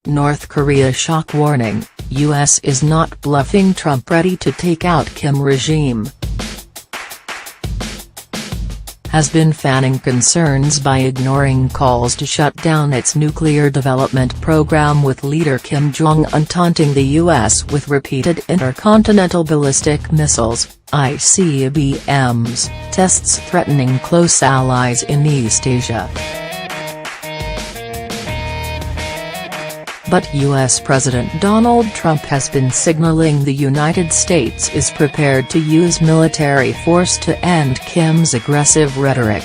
North Korea shock warning, US is not bluffing, Trump ready to take out Kim regime. Has been fanning concerns by ignoring calls to shut down its nuclear development program, with leader Kim Jong-un taunting the US with repeated intercontinental ballistic missiles, ICBMs, tests threatening close allies in East Asia. But US President Donald Trump has been signaling the United States is prepared to use military force to end Kim's aggressive rhetoric.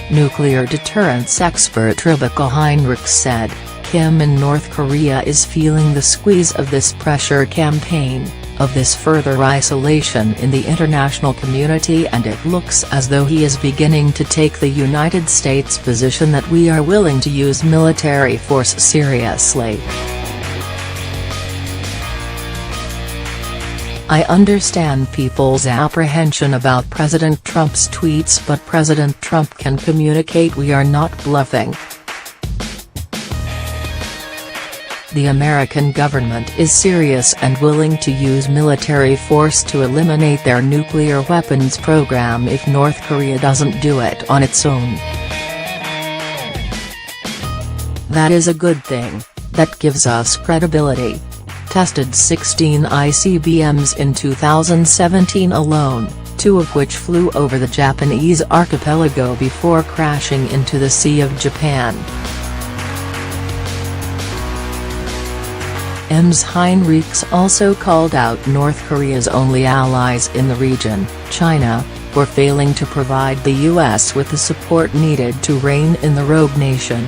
Nuclear deterrence expert Rebecca Heinrich said, Kim in North Korea is feeling the squeeze of this pressure campaign, of this further isolation in the international community, and it looks as though he is beginning to take the United States position that we are willing to use military force seriously. I understand people's apprehension about President Trump's tweets, but President Trump can communicate. We are not bluffing. The American government is serious and willing to use military force to eliminate their nuclear weapons program if North Korea doesn't do it on its own. That is a good thing, that gives us credibility. Tested 16 ICBMs in 2017 alone, 2 of which flew over the Japanese archipelago before crashing into the Sea of Japan. Ms. Heinrichs also called out North Korea's only allies in the region, China, for failing to provide the US with the support needed to rein in the rogue nation.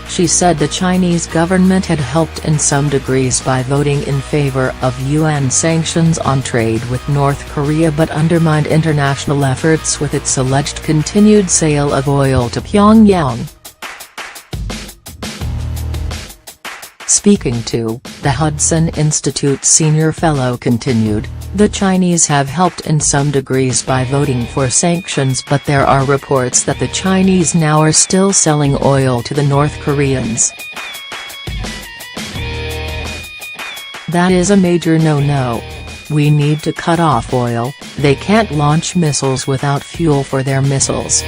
She said the Chinese government had helped in some degrees by voting in favor of UN sanctions on trade with North Korea, but undermined international efforts with its alleged continued sale of oil to Pyongyang. Speaking to the Hudson Institute senior fellow continued, the Chinese have helped in some degrees by voting for sanctions, but there are reports that the Chinese now are still selling oil to the North Koreans. That is a major no-no. We need to cut off oil. They can't launch missiles without fuel for their missiles.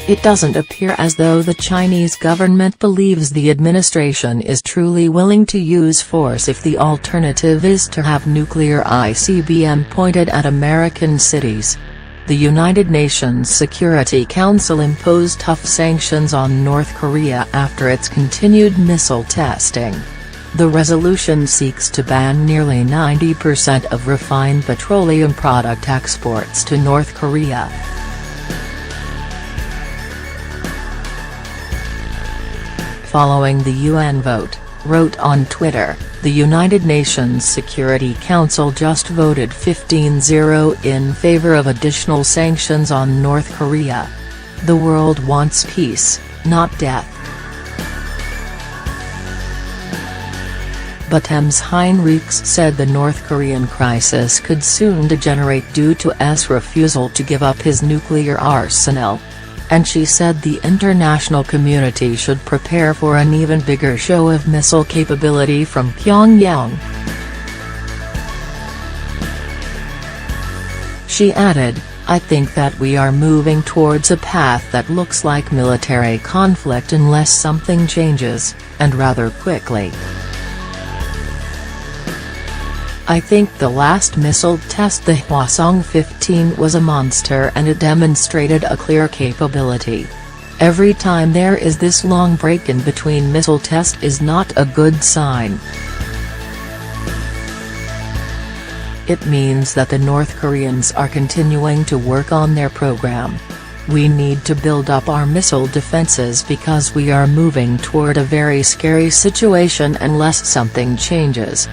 It doesn't appear as though the Chinese government believes the administration is truly willing to use force if the alternative is to have nuclear ICBM pointed at American cities. The United Nations Security Council imposed tough sanctions on North Korea after its continued missile testing. The resolution seeks to ban nearly 90% of refined petroleum product exports to North Korea. Following the UN vote, wrote on Twitter, the United Nations Security Council just voted 15-0 in favor of additional sanctions on North Korea. The world wants peace, not death. But Ms. Heinrichs said the North Korean crisis could soon degenerate due to S' refusal to give up his nuclear arsenal. And she said the international community should prepare for an even bigger show of missile capability from Pyongyang. She added, I think that we are moving towards a path that looks like military conflict unless something changes, and rather quickly. I think the last missile test, the Hwasong-15, was a monster, and it demonstrated a clear capability. Every time there is this long break in between missile test is not a good sign. It means that the North Koreans are continuing to work on their program. We need to build up our missile defenses because we are moving toward a very scary situation unless something changes.